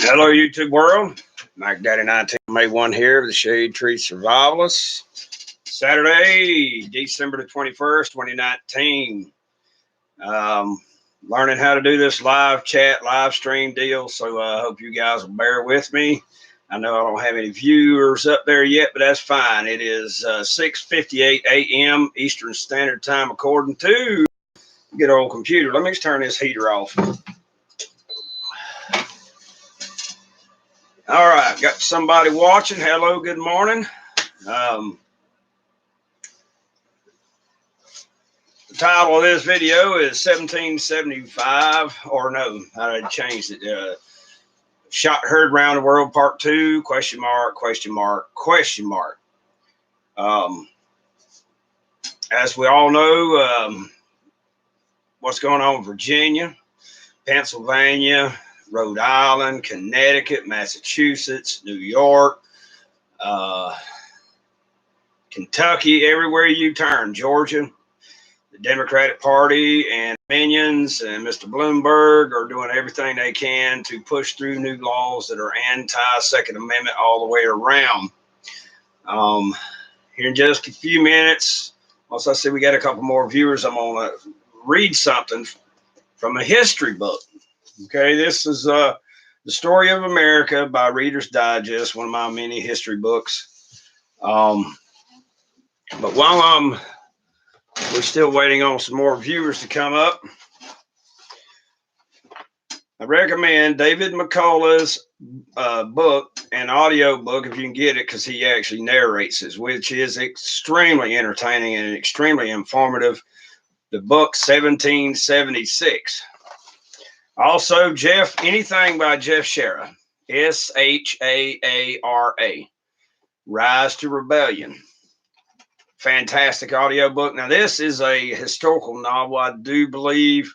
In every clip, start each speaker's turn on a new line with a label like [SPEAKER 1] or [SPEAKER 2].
[SPEAKER 1] Hello, YouTube world. Mike Daddy 19 May 1 here with the Shade Tree Survivalist. Saturday, December the 21st, 2019. Learning how to do this live chat, live stream deal. So I hope you guys will bear with me. I know I don't have any viewers up there yet, but that's fine. It is 6:58 a.m. Eastern Standard Time according to good old computer. Let me just turn this heater off. All right, got somebody watching. Hello, good morning. The title of this video is 1775, or no, I changed it. Shot heard around the world, part 2, question mark, question mark, question mark. As we all know, what's going on in Virginia, Pennsylvania, Rhode Island, Connecticut, Massachusetts, New York, Kentucky, everywhere you turn, Georgia, the Democratic Party and minions and Mr. Bloomberg are doing everything they can to push through new laws that are anti-Second Amendment all the way around. Here in just a few minutes, once I see we got a couple more viewers, I'm going to read something from a history book. Okay, this is The Story of America by Reader's Digest, one of my many history books. But while we're still waiting on some more viewers to come up, I recommend David McCullough's book, an audio book, if you can get it, because he actually narrates it, which is extremely entertaining and extremely informative. The book 1776. Also, anything by Jeff Shaara, Shaara, Rise to Rebellion. Fantastic audiobook. Now, this is a historical novel, I do believe.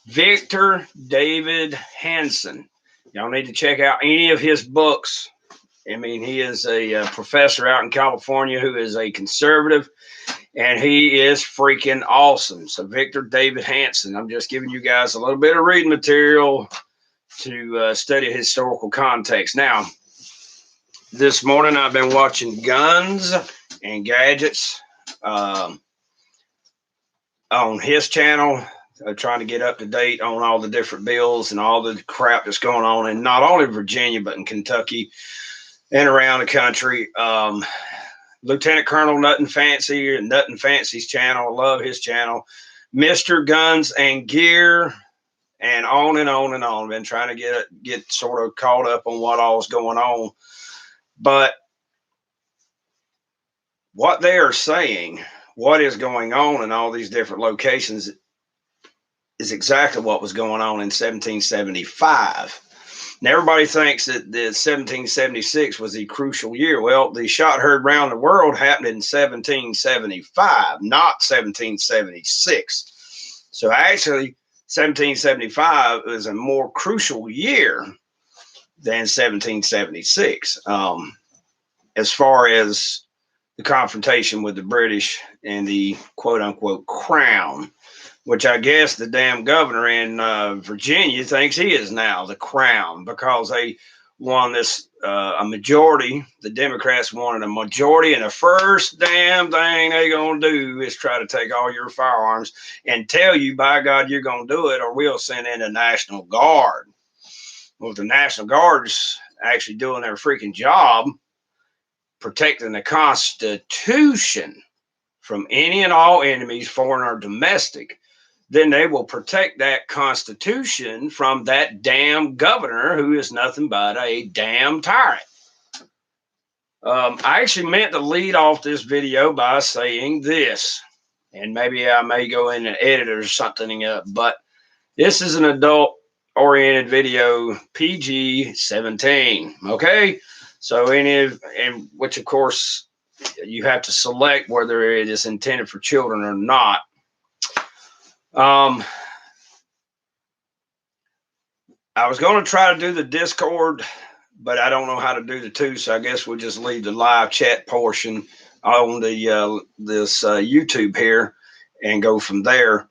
[SPEAKER 1] Victor David Hanson. Y'all need to check out any of his books. I mean, he is a professor out in California who is a conservative, and he is freaking awesome. So Victor David Hanson, I'm just giving you guys a little bit of reading material to study historical context. Now, this morning I've been watching Guns and Gadgets on his channel, trying to get up to date on all the different bills and all the crap that's going on in not only Virginia, but in Kentucky and around the country. Lieutenant Colonel Nothing Fancy and Nothing Fancy's channel. Love his channel. Mr. Guns and Gear, and on and on and on. Been trying to get sort of caught up on what all's going on. But what they are saying, what is going on in all these different locations, is exactly what was going on in 1775. Now, everybody thinks that the 1776 was the crucial year. Well, the shot heard round the world happened in 1775, not 1776. So actually, 1775 is a more crucial year than 1776, as far as the confrontation with the British and the quote-unquote crown, which I guess the damn governor in Virginia thinks he is now the crown, because they won this, a majority. The Democrats wanted a majority, and the first damn thing they going to do is try to take all your firearms and tell you, by God, you're going to do it, or we'll send in the National Guard. Well, the National Guard's actually doing their freaking job, protecting the Constitution from any and all enemies, foreign or domestic, then they will protect that Constitution from that damn governor who is nothing but a damn tyrant. I actually meant to lead off this video by saying this, and maybe I may go in and edit it or something, but this is an adult-oriented video, PG-17, okay? So and which, of course, you have to select whether it is intended for children or not. I was going to try to do the Discord, but I don't know how to do the two, so I guess we'll just leave the live chat portion on the this YouTube here and go from there.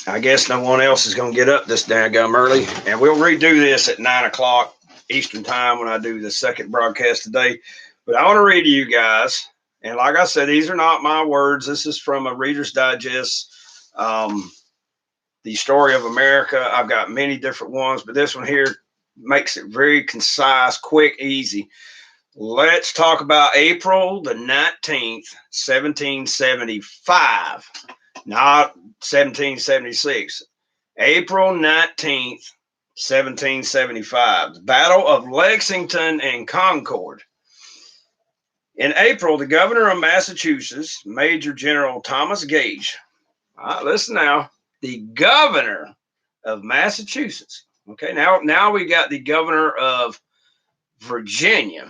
[SPEAKER 1] I guess no one else is going to get up this daggum early. And we'll redo this at 9 o'clock Eastern time when I do the second broadcast today. But I want to read to you guys. And like I said, these are not my words. This is from a Reader's Digest, the Story of America. I've got many different ones, but this one here makes it very concise, quick, easy. Let's talk about April the 19th, 1775, not 1776. April 19th, 1775, the Battle of Lexington and Concord. In April, the governor of Massachusetts, Major General Thomas Gage, listen now, the governor of Massachusetts. Okay, now we got the governor of Virginia.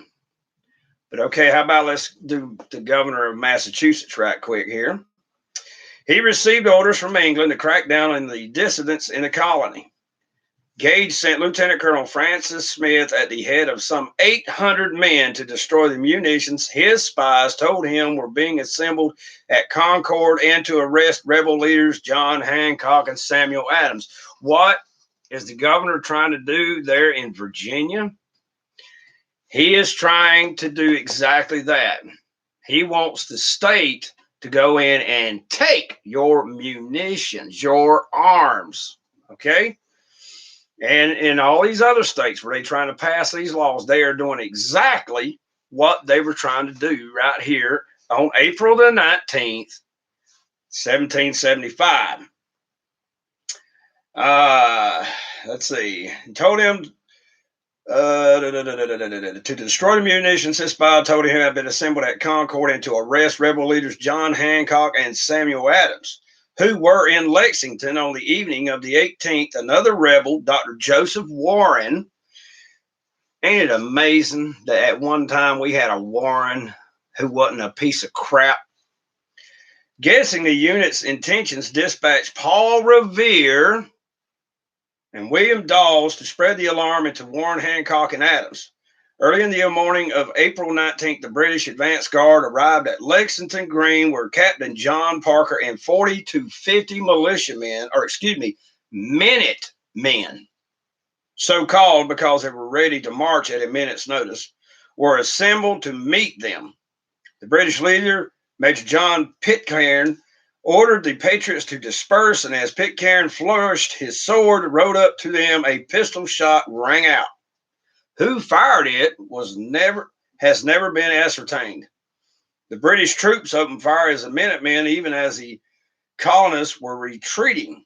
[SPEAKER 1] But okay, how about let's do the governor of Massachusetts right quick here. He received orders from England to crack down on the dissidents in the colony. Gage sent Lieutenant Colonel Francis Smith at the head of some 800 men to destroy the munitions his spies told him were being assembled at Concord and to arrest rebel leaders John Hancock and Samuel Adams. What is the governor trying to do there in Virginia? He is trying to do exactly that. He wants the state to go in and take your munitions, your arms, okay? And in all these other states where they're trying to pass these laws, they are doing exactly what they were trying to do right here on April the 19th, 1775. Let's see. He told him to destroy the munitions his spy told him had been assembled at Concord and to arrest rebel leaders John Hancock and Samuel Adams, who were in Lexington on the evening of the 18th. Another rebel, Dr. Joseph Warren. Ain't it amazing that at one time we had a Warren who wasn't a piece of crap? Guessing the unit's intentions, dispatched Paul Revere and William Dawes to spread the alarm into Warren, Hancock, and Adams. Early in the morning of April 19th, the British advance guard arrived at Lexington Green, where Captain John Parker and 40 to 50 militiamen, minute men, so called because they were ready to march at a minute's notice, were assembled to meet them. The British leader, Major John Pitcairn, ordered the patriots to disperse, and as Pitcairn flourished his sword, rode up to them, a pistol shot rang out. Who fired it has never been ascertained. The British troops opened fire as the Minutemen, even as the colonists were retreating.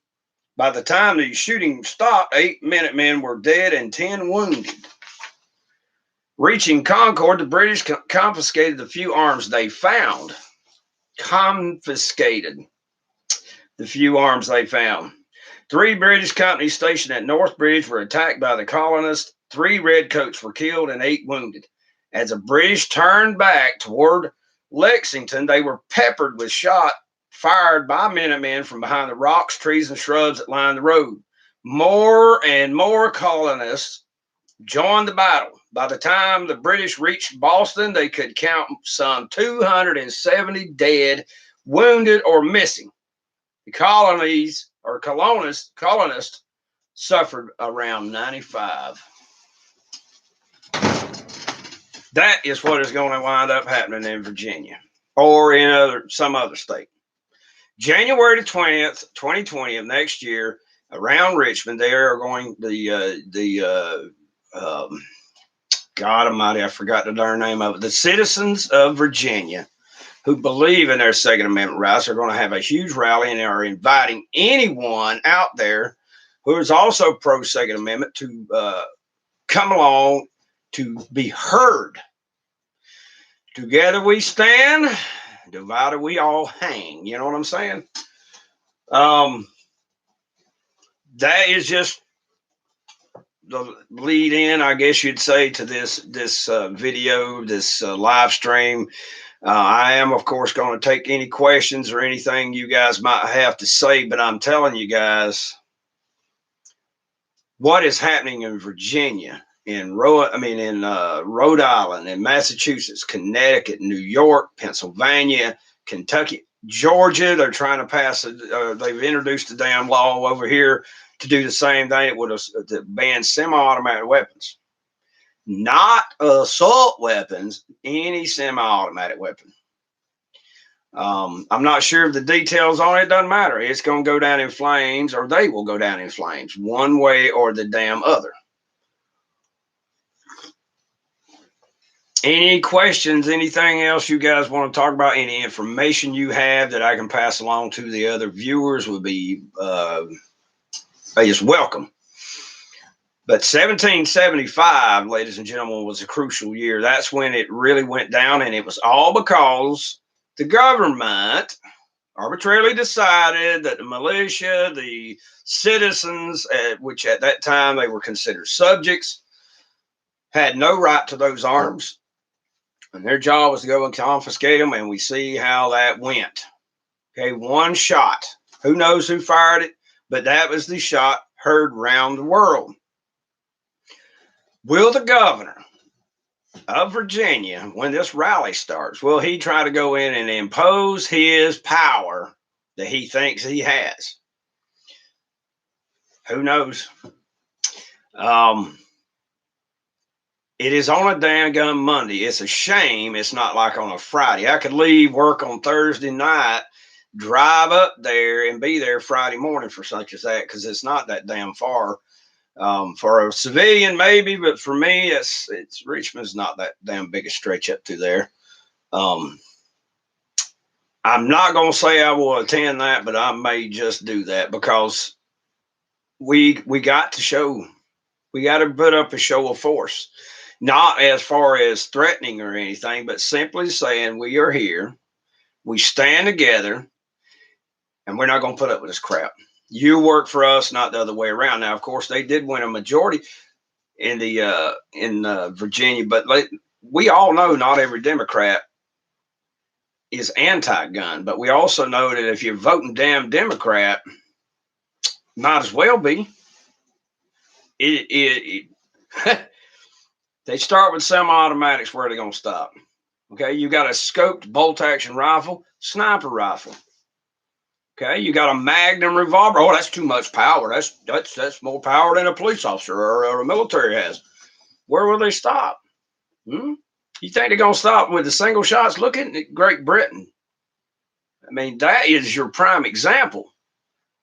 [SPEAKER 1] By the time the shooting stopped, 8 Minutemen were dead and 10 wounded. Reaching Concord, the British confiscated the few arms they found. Confiscated the few arms they found. 3 British companies stationed at North Bridge were attacked by the colonists. 3 redcoats were killed and 8 wounded. As the British turned back toward Lexington, they were peppered with shot fired by Minutemen from behind the rocks, trees, and shrubs that lined the road. More and more colonists joined the battle. By the time the British reached Boston, they could count some 270 dead, wounded, or missing. The colonists suffered around 95. That is what is going to wind up happening in Virginia or in some other state. January the 20th, 2020 of next year, around Richmond, they are going God Almighty, I forgot the darn name of it. The citizens of Virginia who believe in their Second Amendment rights are going to have a huge rally and are inviting anyone out there who is also pro Second Amendment to come along to be heard. Together we stand, divided we all hang. You know what I'm saying? That is just the lead in, I guess you'd say, to this video, this live stream. I am, of course, going to take any questions or anything you guys might have to say, but I'm telling you guys what is happening in Virginia, in Rhode Island, in Massachusetts, Connecticut, New York, Pennsylvania, Kentucky. Georgia, they're trying to pass they've introduced a damn law over here to do the same thing. It would to ban semi-automatic weapons, not assault weapons, any semi-automatic weapon. I'm not sure of the details on it. It doesn't matter. It's going to go down in flames, or they will go down in flames, one way or the damn other. Any questions, anything else you guys want to talk about, any information you have that I can pass along to the other viewers would be just welcome. But 1775, ladies and gentlemen, was a crucial year. That's when it really went down, and it was all because the government arbitrarily decided that the militia, the citizens, which at that time they were considered subjects, had no right to those arms. And their job was to go and confiscate them, and we see how that went. Okay, one shot. Who knows who fired it, but that was the shot heard round the world. Will the governor of Virginia, when this rally starts, will he try to go in and impose his power that he thinks he has? Who knows? It is on a damn gun Monday. It's a shame it's not like on a Friday. I could leave work on Thursday night, drive up there, and be there Friday morning for such as that, because it's not that damn far. For a civilian, maybe, but for me, it's Richmond's not that damn big a stretch up to there. I'm not gonna say I will attend that, but I may just do that because we got to show, we got to put up a show of force. Not as far as threatening or anything, but simply saying we are here, we stand together, and we're not going to put up with this crap. You work for us, not the other way around. Now, of course, they did win a majority in Virginia, but we all know not every Democrat is anti-gun, but we also know that if you're voting damn Democrat, might as well be. They start with semi-automatics. Where are they going to stop? Okay, you got a scoped bolt-action rifle, sniper rifle. Okay, you got a Magnum revolver. Oh, that's too much power. That's more power than a police officer or a military has. Where will they stop? You think they're going to stop with the single shots? Look at Great Britain. I mean, that is your prime example.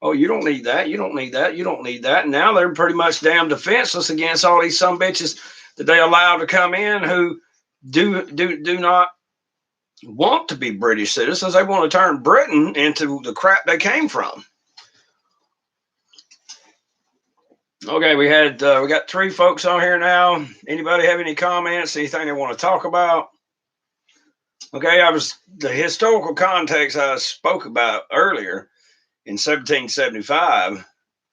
[SPEAKER 1] Oh, you don't need that. You don't need that. You don't need that. And now they're pretty much damn defenseless against all these sumbitches that they allow to come in who do not want to be British citizens. They want to turn Britain into the crap they came from. Okay, we got 3 folks on here now. Anybody have any comments? Anything they want to talk about? Okay, the historical context I spoke about earlier in 1775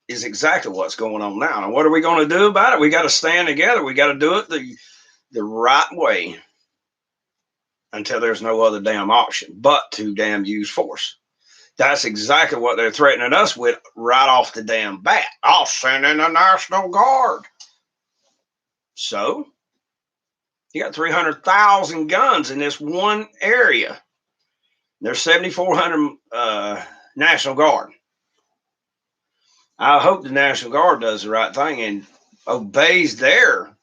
[SPEAKER 1] is exactly what's going on now. And what are we going to do about it? We got to stand together. We got to do it the right way until there's no other damn option but to damn use force. That's exactly what they're threatening us with right off the damn bat. I'll send in the National Guard. So you got 300,000 guns in this one area. There's 7,400 National Guard. I hope the National Guard does the right thing and obeys their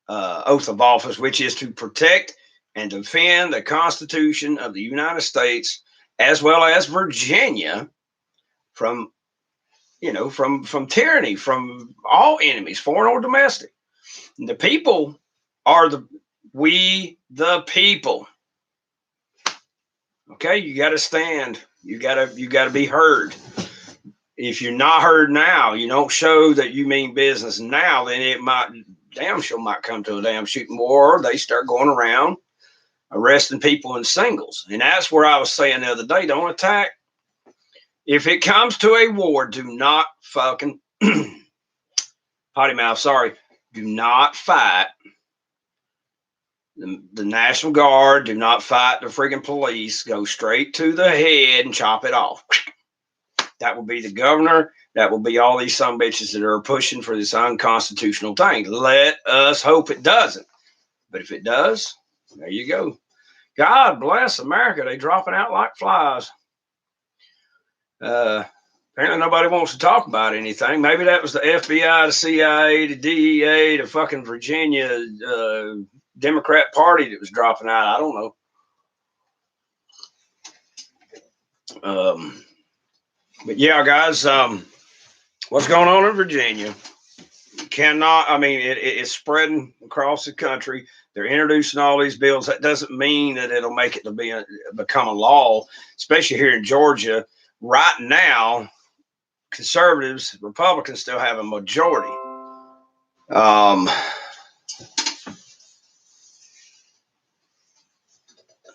[SPEAKER 1] oath of office, which is to protect and defend the Constitution of the United States, as well as Virginia, from tyranny, from all enemies, foreign or domestic. And the people are we the people. Okay, you got to stand. You got to be heard. If you're not heard now, you don't show that you mean business now, then it might come to a damn shooting war, or they start going around arresting people in singles. And that's where I was saying the other day, don't attack. If it comes to a war, do not fucking potty mouth, sorry. Do not fight the National Guard. Do not fight the freaking police. Go straight to the head and chop it off. That will be the governor. That will be all these sumbitches that are pushing for this unconstitutional thing. Let us hope it doesn't. But if it does, there you go. God bless America. They dropping out like flies. Apparently nobody wants to talk about anything. Maybe that was the FBI, the CIA, the DEA, the fucking Virginia Democrat Party that was dropping out. I don't know. But yeah, guys, what's going on in Virginia? Cannot, I mean, it's spreading across the country. They're introducing all these bills. That doesn't mean that it'll make it to become a law, especially here in Georgia. Right now, conservatives, Republicans still have a majority.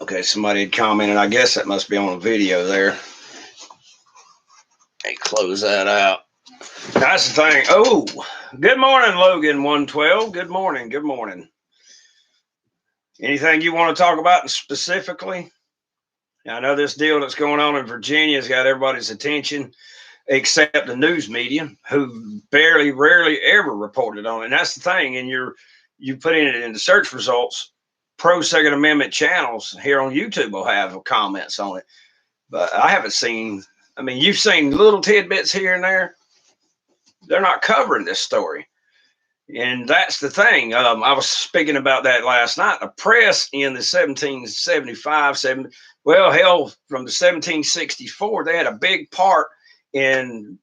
[SPEAKER 1] Okay, somebody had commented. I guess that must be on a video there. Hey, close that out. That's the thing. Oh, good morning, Logan 112. Good morning. Good morning. Anything you want to talk about specifically? I know this deal that's going on in Virginia has got everybody's attention, except the news media, who rarely ever reported on it. And that's the thing. And you put in it in the search results, pro Second Amendment channels here on YouTube will have comments on it. But I haven't seen, I mean, you've seen little tidbits here and there. They're not covering this story. And that's the thing. I was speaking about that last night. The press in the 1775, well, hell, from the 1764, they had a big part in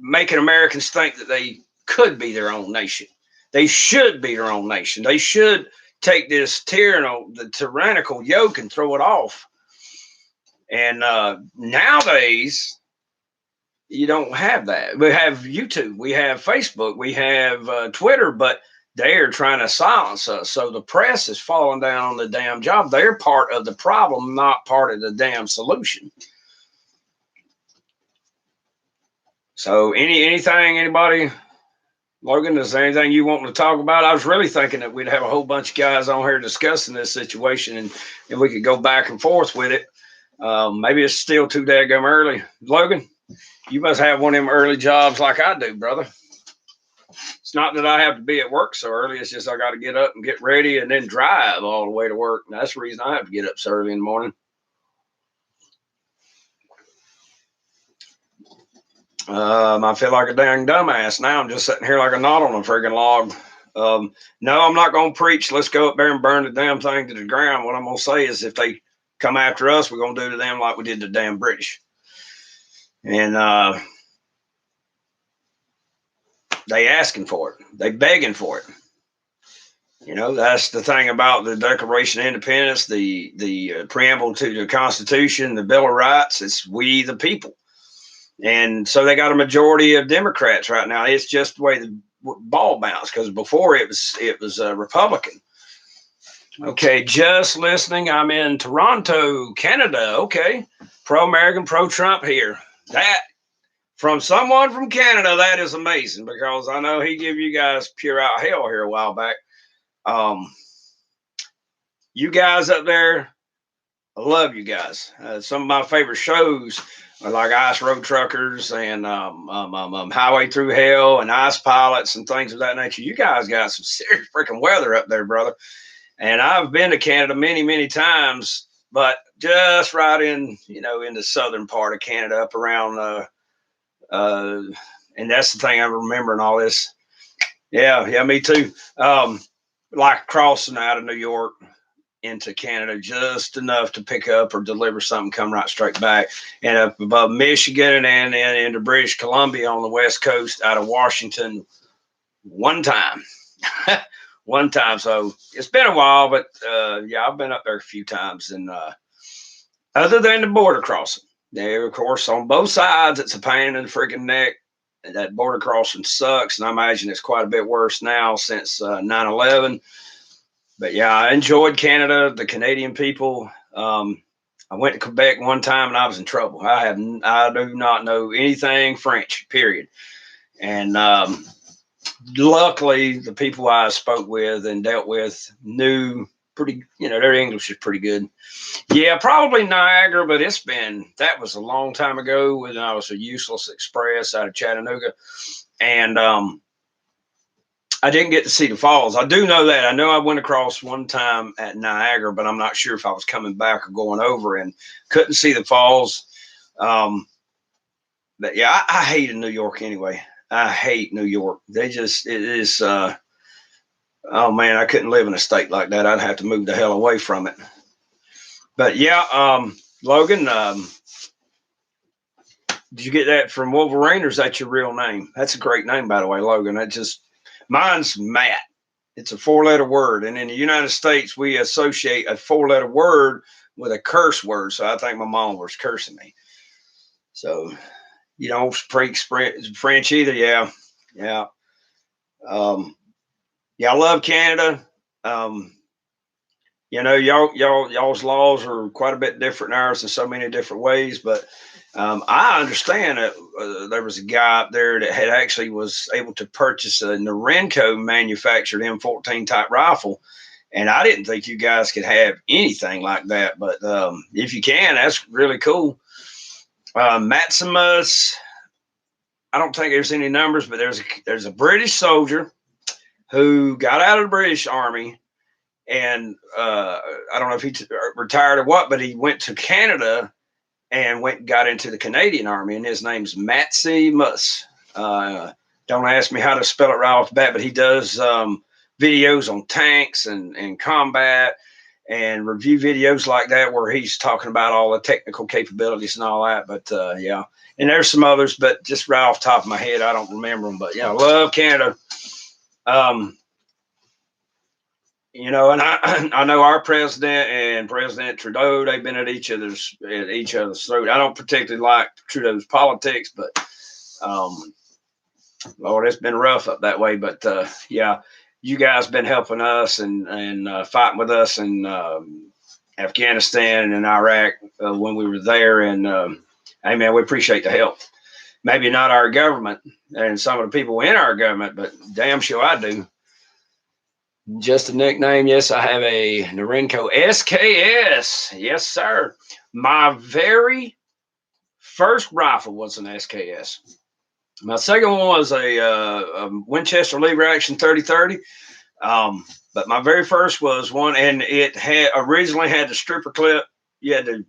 [SPEAKER 1] making Americans think that they could be their own nation. They should be their own nation. They should take this the tyrannical yoke and throw it off. And nowadays, you don't have that. We have YouTube, we have Facebook, we have Twitter, but they're trying to silence us. So the press is falling down on the damn job. They're part of the problem, not part of the damn solution. So anybody, Logan, is there anything you want to talk about? I was really thinking that we'd have a whole bunch of guys on here discussing this situation and we could go back and forth with it. Maybe it's still too daggum early. Logan, you must have one of them early jobs like I do, brother. It's not that I have to be at work so early. It's just I got to get up and get ready and then drive all the way to work. And that's the reason I have to get up so early in the morning. I feel like a dang dumbass now. I'm just sitting here like a knot on a friggin' log. No, I'm not going to preach. Let's go up there and burn the damn thing to the ground. What I'm going to say is if they come after us, we're going to do to them like we did to the damn British. And they asking for it. They begging for it. You know, that's the thing about the Declaration of Independence, the preamble to the Constitution, the Bill of Rights. It's we the people. And so they got a majority of Democrats right now. It's just the way the ball bounced, because before it was Republican. Okay, just listening. I'm in Toronto, Canada. Okay, pro-American, pro-Trump here. That from someone from Canada, that is amazing, because I know he gave you guys pure out hell here a while back. You guys up there, I love you guys. Some of my favorite shows are like Ice Road Truckers and Highway Through Hell and Ice Pilots and things of that nature. You guys got some serious freaking weather up there, brother. And I've been to Canada many, many times, but just right in the southern part of Canada, up around and that's the thing I'm remembering all this. Yeah, me too. Like crossing out of New York into Canada just enough to pick up or deliver something, come right straight back. And up above Michigan and then into British Columbia on the West Coast out of Washington one time. One time. So it's been a while, but yeah, I've been up there a few times. And other than the border crossing, there, of course, on both sides, it's a pain in the freaking neck. That border crossing sucks. And I imagine it's quite a bit worse now since 9/11. But yeah, I enjoyed Canada, the Canadian people. I went to Quebec one time and I was in trouble. I do not know anything French, period. And luckily, the people I spoke with and dealt with knew pretty, their English is pretty good. Yeah, probably Niagara, but that was a long time ago when I was a Useless Express out of Chattanooga. And I didn't get to see the falls. I do know that. I know I went across one time at Niagara, but I'm not sure if I was coming back or going over, and couldn't see the falls. But yeah, I hated New York anyway. I hate New York. It is, oh man, I couldn't live in a state like that. I'd have to move the hell away from it. But yeah, Logan, did you get that from Wolverine, or is that your real name? That's a great name, by the way, Logan. Mine's Matt. It's a 4-letter word. And in the United States, we associate a 4-letter word with a curse word. So I think my mom was cursing me. So you don't speak French either. Yeah. Yeah. Yeah, I love Canada. Y'all's laws are quite a bit different than ours in so many different ways, but I understand that there was a guy up there that actually was able to purchase a Norinco manufactured M14 type rifle, and I didn't think you guys could have anything like that, but if you can, that's really cool. Maximus, I don't think there's any numbers, but there's a British soldier who got out of the British Army. And I don't know if he retired or what, but he went to Canada and got into the Canadian Army, and his name's Maximus. Don't ask me how to spell it right off the bat, but he does videos on tanks and combat and review videos like that where he's talking about all the technical capabilities and all that. But yeah, and there's some others, but just right off the top of my head, I don't remember them. But yeah, I love Canada. And I know our president and President Trudeau, they've been at each other's throat. I don't particularly like Trudeau's politics, but Lord, it's been rough up that way. But yeah, you guys been helping us and fighting with us in Afghanistan and in Iraq when we were there. And hey, man, we appreciate the help. Maybe not our government and some of the people in our government, but damn sure I do. Just a nickname. Yes, I have a Norinco SKS. Yes, sir. My very first rifle was an SKS. My second one was a Winchester lever action 30-30. But my very first was one, and it originally had the stripper clip. You had to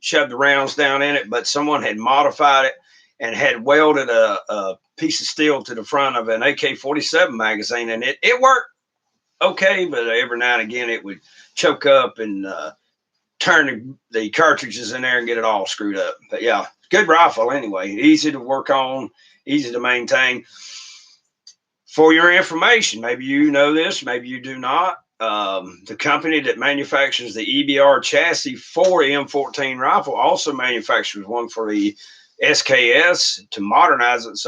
[SPEAKER 1] shove the rounds down in it, but someone had modified it and had welded a piece of steel to the front of an AK-47 magazine, and it worked okay, but every now and again it would choke up and turn the cartridges in there and get it all screwed up. But yeah, good rifle anyway. Easy to work on, easy to maintain. For your information, maybe you know this, maybe you do not. The company that manufactures the EBR chassis for M14 rifle also manufactures one for the SKS to modernize it.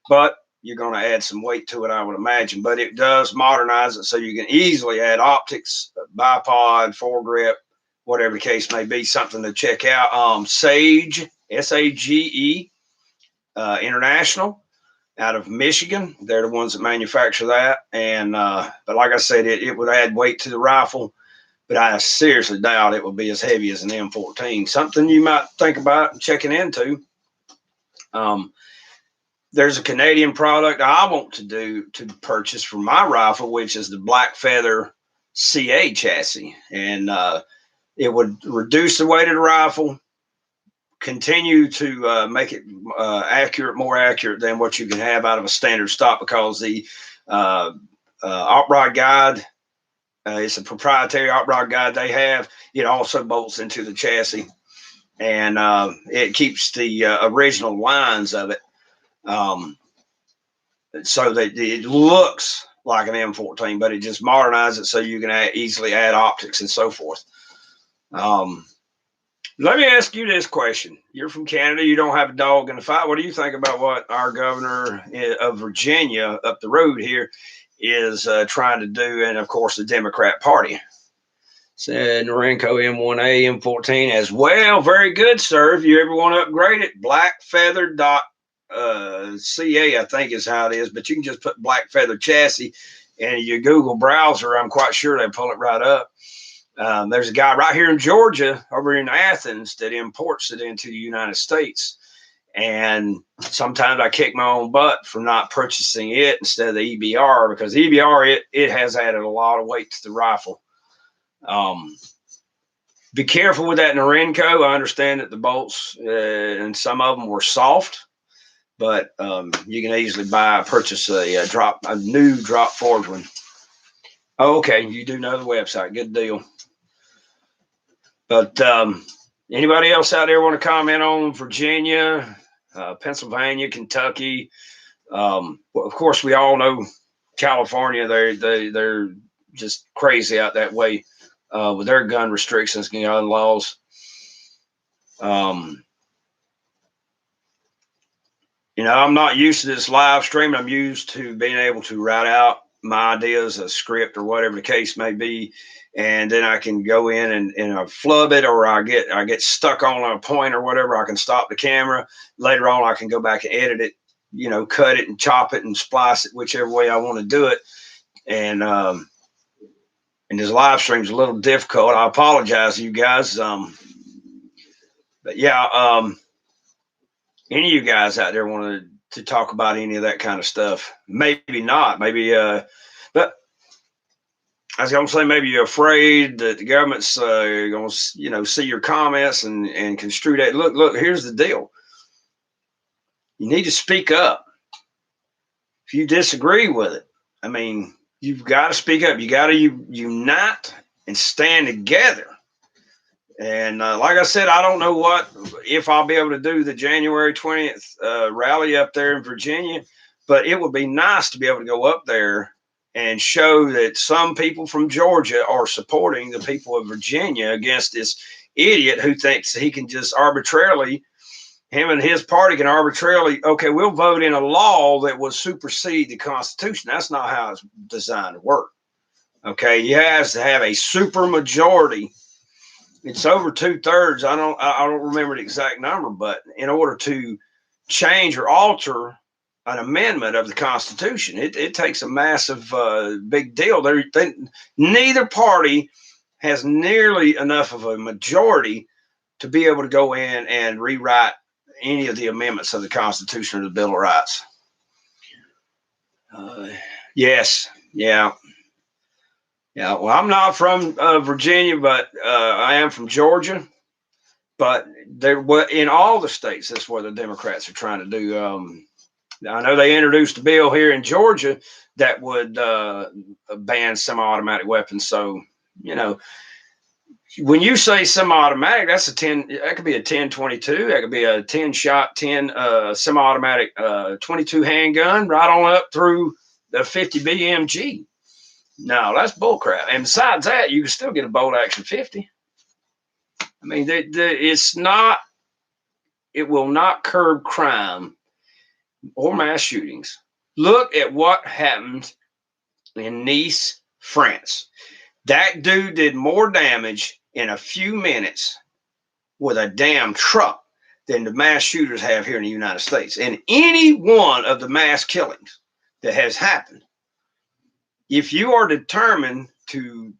[SPEAKER 1] But you're going to add some weight to it, I would imagine. But it does modernize it so you can easily add optics, bipod, foregrip, whatever the case may be, something to check out. Sage, SAGE, International, out of Michigan. They're the ones that manufacture that. And but like I said, it would add weight to the rifle, but I seriously doubt it would be as heavy as an M14. Something you might think about checking into. There's a Canadian product I want to purchase for my rifle, which is the Black Feather CA chassis. And it would reduce the weight of the rifle, continue to make it more accurate than what you can have out of a standard stock, because the op rod guide, it's a proprietary op rod guide they have. It also bolts into the chassis, and it keeps the original lines of it. So that it looks like an M14, but it just modernizes it so you can easily add optics and so forth. Let me ask you this question. You're from Canada. You don't have a dog in the fight. What do you think about what our governor of Virginia up the road here is trying to do? And of course, the Democrat Party. Said Norinco M1A, M14 as well. Very good, sir. If you ever want to upgrade it, blackfeather.ca, I think is how it is. But you can just put Black Feather chassis in your Google browser. I'm quite sure they pull it right up. There's a guy right here in Georgia, over in Athens, that imports it into the United States. And sometimes I kick my own butt for not purchasing it instead of the EBR, because EBR, it has added a lot of weight to the rifle. Be careful with that Norinco. I understand that the bolts and some of them were soft, but you can easily purchase a new drop forged one. Oh, okay, you do know the website. Good deal. But anybody else out there want to comment on Virginia, Pennsylvania, Kentucky? Well, of course, we all know California. They're just crazy out that way with their gun restrictions and gun laws. You know, I'm not used to this live streaming. I'm used to being able to write out my ideas, a script, or whatever the case may be, and then I can go in and I flub it, or I get stuck on a point or whatever. I can stop the camera. Later on, I can go back and edit it, you know, cut it and chop it and splice it, whichever way I want to do it. And this live stream is a little difficult. I apologize to you guys. But yeah, any of you guys out there want to talk about any of that kind of stuff? Maybe not. Maybe, but I was going to say, maybe you're afraid that the government's going to, you know, see your comments and construe that. Look, here's the deal. You need to speak up. If you disagree with it, I mean, you've got to speak up. You got to unite and stand together. And like I said, I don't know if I'll be able to do the January 20th rally up there in Virginia, but it would be nice to be able to go up there and show that some people from Georgia are supporting the people of Virginia against this idiot who thinks he can just arbitrarily, him and his party can arbitrarily, okay, we'll vote in a law that will supersede the Constitution. That's not how it's designed to work. Okay, he has to have a super majority. It's over 2/3. I don't remember the exact number, but in order to change or alter an amendment of the Constitution, it takes a massive, big deal. Neither party has nearly enough of a majority to be able to go in and rewrite any of the amendments of the Constitution or the Bill of Rights. Yes, yeah. Yeah, well, I'm not from Virginia, but I am from Georgia. But in all the states, that's what the Democrats are trying to do. I know they introduced a bill here in Georgia that would ban semi-automatic weapons. So, you know, when you say semi-automatic, that's that could be a 10-22. That could be a 10-shot, 10 semi-automatic 22 handgun right on up through the 50 BMG. No, that's bullcrap. And besides that, you can still get a bolt action 50. I mean, it will not curb crime or mass shootings. Look at what happened in Nice, France. That dude did more damage in a few minutes with a damn truck than the mass shooters have here in the United States. And any one of the mass killings that has happened, if you are determined to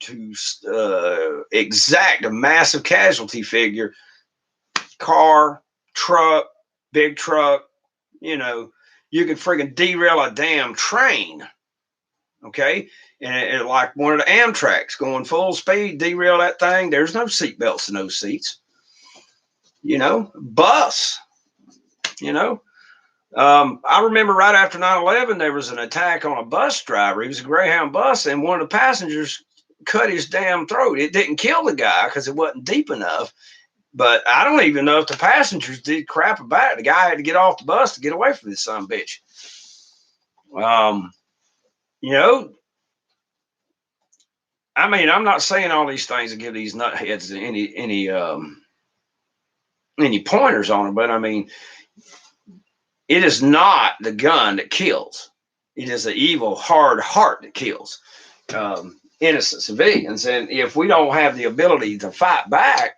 [SPEAKER 1] exact a massive casualty figure, car, truck, big truck, you know, you can freaking derail a damn train. Okay. And like one of the Amtraks going full speed, derail that thing. There's no seat belts in those seats. You know, bus, you know. I remember right after 9/11, there was an attack on a bus driver. He was a Greyhound bus, and one of the passengers cut his damn throat. It didn't kill the guy because it wasn't deep enough. But I don't even know if the passengers did crap about it. The guy had to get off the bus to get away from this son of a bitch. You know, I mean, I'm not saying all these things to give these nutheads any pointers on them, but I mean, it is not the gun that kills. It is the evil, hard heart that kills innocent civilians. And if we don't have the ability to fight back,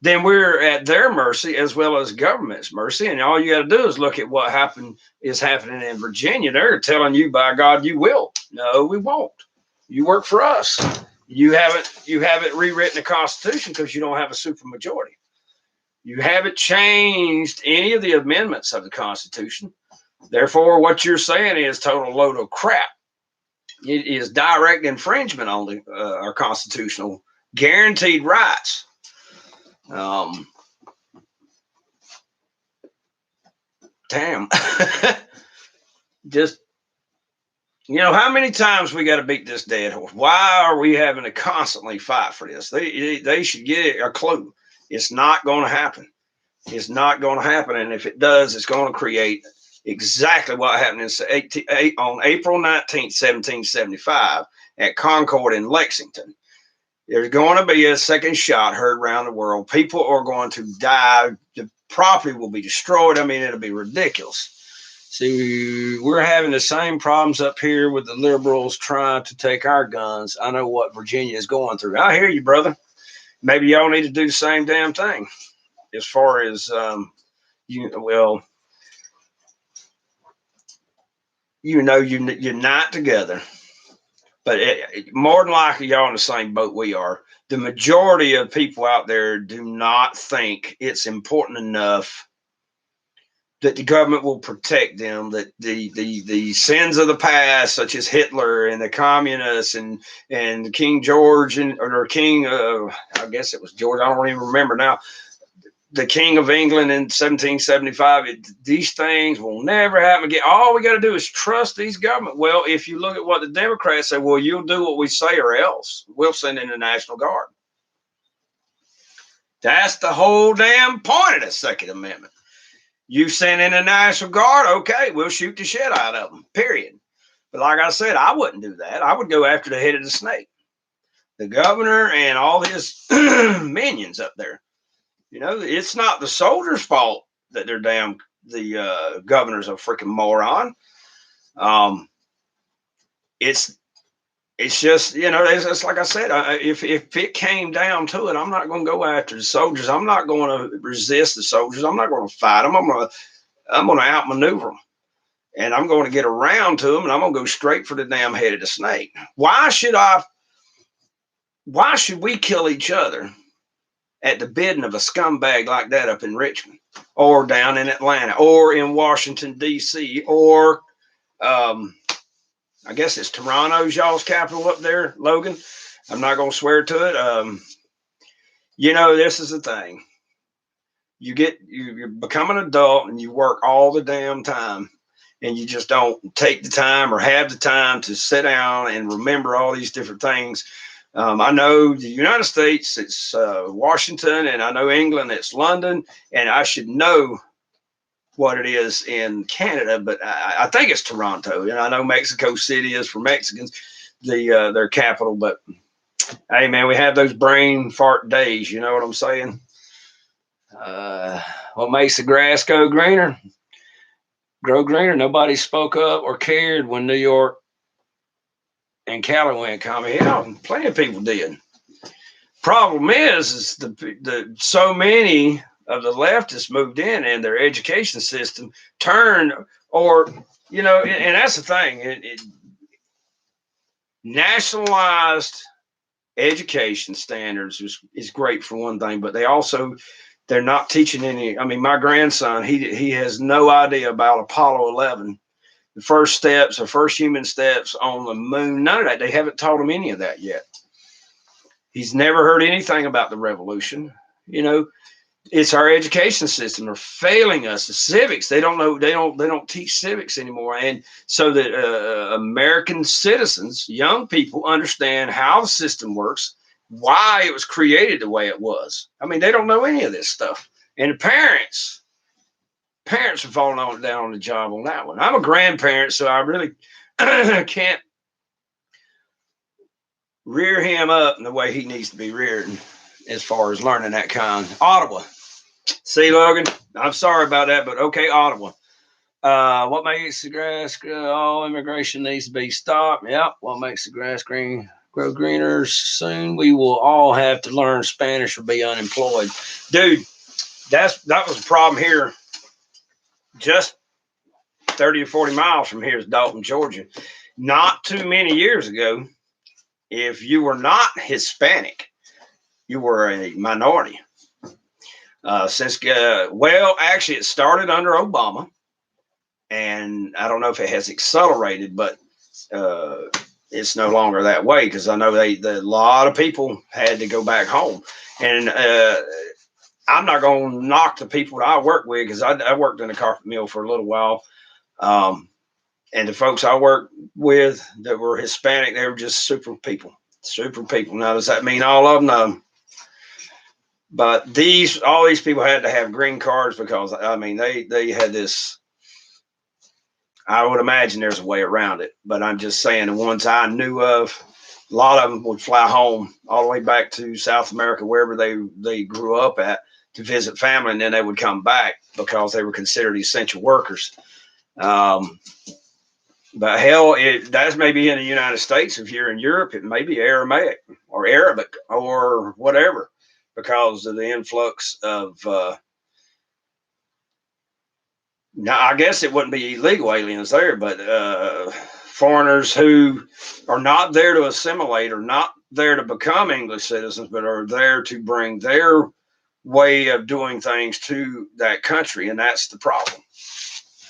[SPEAKER 1] then we're at their mercy as well as government's mercy. And all you got to do is look at what is happening in Virginia. They're telling you, by God, you will. No, we won't. You work for us. You haven't rewritten the Constitution because you don't have a supermajority. You haven't changed any of the amendments of the Constitution. Therefore, what you're saying is total load of crap. It is direct infringement on our constitutional guaranteed rights. Damn. Just, how many times we got to beat this dead horse? Why are we having to constantly fight for this? They should get a clue. It's not going to happen. It's not going to happen. And if it does, it's going to create exactly what happened on April 19th, 1775 at Concord in Lexington. There's going to be a second shot heard around the world. People are going to die. The property will be destroyed. I mean, it'll be ridiculous. See, we're having the same problems up here with the liberals trying to take our guns. I know what Virginia is going through. I hear you, brother. Maybe y'all need to do the same damn thing. As far as, unite together. But more than likely, y'all in the same boat we are. The majority of people out there do not think it's important enough that the government will protect them, that the sins of the past, such as Hitler and the communists and King George or King, I guess it was George, I don't even remember now, the King of England in 1775, these things will never happen again. All we got to do is trust these government. Well, if you look at what the Democrats say, well, you'll do what we say or else we'll send in the National Guard. That's the whole damn point of the Second Amendment. You send in the National Guard, okay, we'll shoot the shit out of them, period. But like I said, I wouldn't do that. I would go after the head of the snake, the governor and all his minions up there. It's not the soldiers' fault that the governor's a freaking moron. It's just, it's like I said, if it came down to it, I'm not going to go after the soldiers. I'm not going to resist the soldiers. I'm not going to fight them. I'm going to outmaneuver them. And I'm going to get around to them, and I'm going to go straight for the damn head of the snake. Why should we kill each other at the bidding of a scumbag like that up in Richmond or down in Atlanta or in Washington, D.C. or I guess it's Toronto's y'all's capital up there, Logan. I'm not going to swear to it. This is the thing. You become an adult and you work all the damn time and you just don't take the time or have the time to sit down and remember all these different things. I know the United States, it's Washington, and I know England, it's London, and I should know what it is in Canada, but I think it's Toronto, and I know Mexico City is for Mexicans, their capital. But hey, man, we have those brain fart days. You know what I'm saying? What makes the grass grow greener? Nobody spoke up or cared when New York and Cali went commie. Hell, plenty of people did. Problem is the so many of the leftists moved in and their education system turned, or and that's the thing. Nationalized education standards is great for one thing, but they're not teaching any. I mean, my grandson, he has no idea about Apollo 11. The first human steps on the moon, none of that. They haven't taught him any of that yet. He's never heard anything about the revolution. It's our education system are failing us. The civics, they don't teach civics anymore. And so that American citizens, young people, understand how the system works, why it was created the way it was. I mean, they don't know any of this stuff. And the parents are falling down on the job on that one. I'm a grandparent, so I really can't rear him up in the way he needs to be reared as far as learning that kind. Ottawa. See, Logan, I'm sorry about that, but okay, Ottawa. What makes the grass grow? All immigration needs to be stopped. Yep. What makes the grass grow greener? Soon we will all have to learn Spanish or be unemployed. Dude, that was a problem here. Just 30 or 40 miles from here is Dalton, Georgia. Not too many years ago, if you were not Hispanic, you were a minority. Well, actually, it started under Obama, and I don't know if it has accelerated, but it's no longer that way, because I know a lot of people had to go back home. And I'm not going to knock the people that I work with, because I worked in a carpet mill for a little while. And the folks I worked with that were Hispanic, they were just super people. Super people. Now, does that mean all of them? No. But all these people had to have green cards, because I mean they had this. I would imagine there's a way around it, but I'm just saying the ones I knew of, a lot of them would fly home all the way back to South America, wherever they grew up at, to visit family, and then they would come back because they were considered essential workers. But hell, that's maybe in the United States. If you're in Europe, it may be Aramaic or Arabic or whatever, because of the influx of. Now, I guess it wouldn't be illegal aliens there, but foreigners who are not there to assimilate, or not there to become English citizens, but are there to bring their way of doing things to that country, and that's the problem.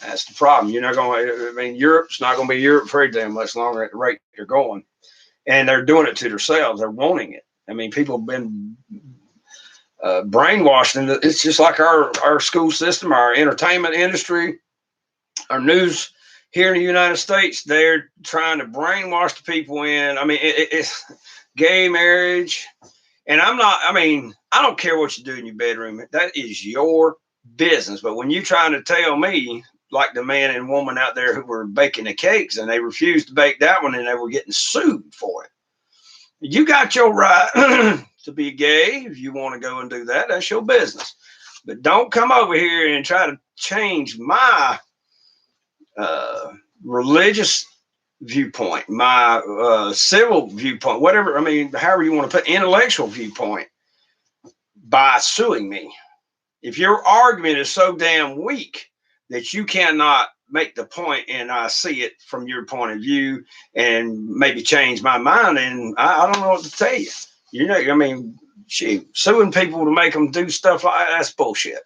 [SPEAKER 1] That's the problem. You're not going to, I mean, Europe's not going to be Europe very damn much longer at the rate they're going. And they're doing it to themselves. They're wanting it. I mean, people have been brainwashed. And it's just like our school system, our entertainment industry, our news here in the United States. They're trying to brainwash the people in. I mean, it's gay marriage. And I don't care what you do in your bedroom. That is your business. But when you're trying to tell me, like the man and woman out there who were baking the cakes, and they refused to bake that one, and they were getting sued for it. You got your right to be gay. If you want to go and do that, that's your business. But don't come over here and try to change my religious viewpoint, my civil viewpoint, whatever. I mean, however you want to put intellectual viewpoint, by suing me. If your argument is so damn weak that you cannot make the point, and I see it from your point of view, and maybe change my mind, and I don't know what to tell you. You know, I mean, suing people to make them do stuff like that, that's bullshit.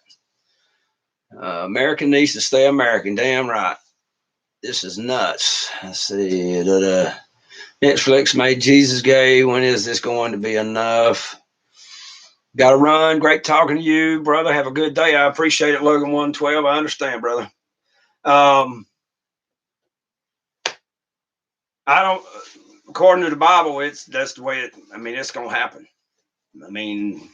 [SPEAKER 1] American needs to stay American. Damn right. This is nuts. Let's see. Netflix made Jesus gay. When is this going to be enough? Got to run. Great talking to you, brother. Have a good day. I appreciate it, Logan 112. I understand, brother. I don't. According to the Bible, that's the way it. I mean, it's gonna happen. I mean,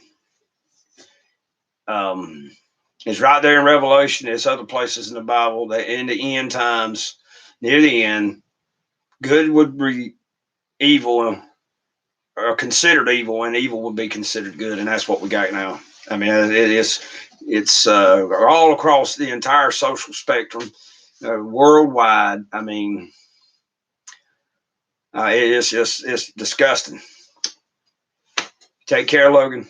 [SPEAKER 1] it's right there in Revelation. There's other places in the Bible that in the end times, near the end, good would be evil, or considered evil, and evil would be considered good, and that's what we got now. I mean, it's all across the entire social spectrum, worldwide. I mean, it's disgusting. Take care, Logan.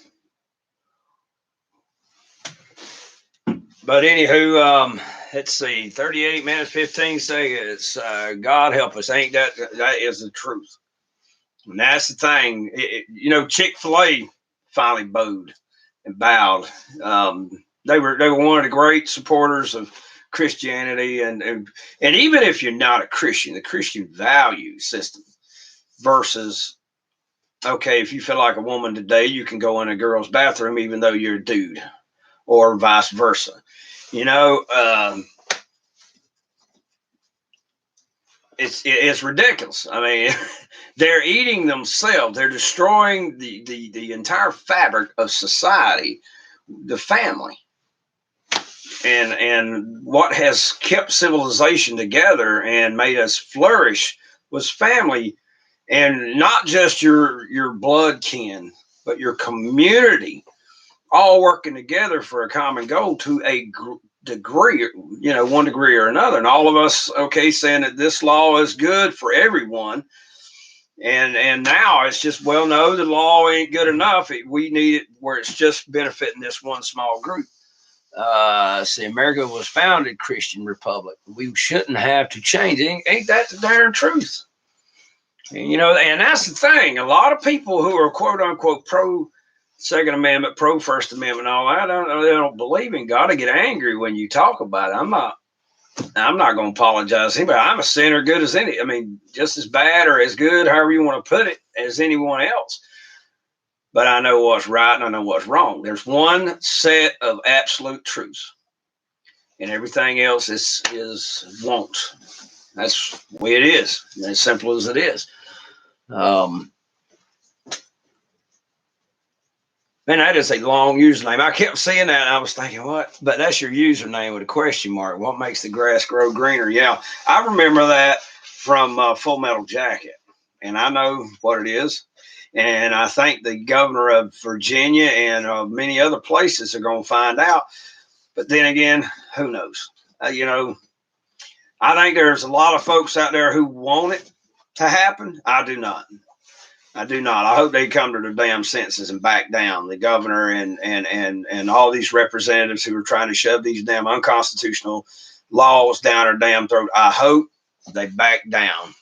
[SPEAKER 1] But anywho, let's see, 38 minutes, 15 seconds. God help us. Ain't that is the truth. And that's the thing. You know, Chick-fil-A finally bowed and bowed. They were one of the great supporters of Christianity, and even if you're not a Christian, the Christian value system versus, okay, if you feel like a woman today, you can go in a girl's bathroom even though you're a dude, or vice versa. You know, it's ridiculous. I mean, they're eating themselves. They're destroying the entire fabric of society, the family. And what has kept civilization together and made us flourish was family, and not just your blood kin, but your community, all working together for a common goal to a degree, you know, one degree or another. And all of us, okay, saying that this law is good for everyone. And now it's just, well, no, the law ain't good enough. We need it where it's just benefiting this one small group. See, America was founded Christian Republic. We shouldn't have to change it. Ain't that the darn truth? And, you know, and that's the thing. A lot of people who are quote unquote pro Second Amendment, pro First Amendment, all that. They don't believe in God. They get angry when you talk about it. I'm not going to apologize to anybody. I'm a sinner, good as any. I mean, just as bad or as good, however you want to put it, as anyone else. But I know what's right and I know what's wrong. There's one set of absolute truths, and everything else is wants. That's the way it is. As simple as it is. Man, that is a long username. I kept seeing that and I was thinking, what? But that's your username with a question mark. What makes the grass grow greener? Yeah, I remember that from Full Metal Jacket. And I know what it is. And I think the governor of Virginia and many other places are going to find out. But then again, who knows? You know, I think there's a lot of folks out there who want it to happen. I do not. I do not. I hope they come to their damn senses and back down. The governor and all these representatives who are trying to shove these damn unconstitutional laws down their damn throat. I hope they back down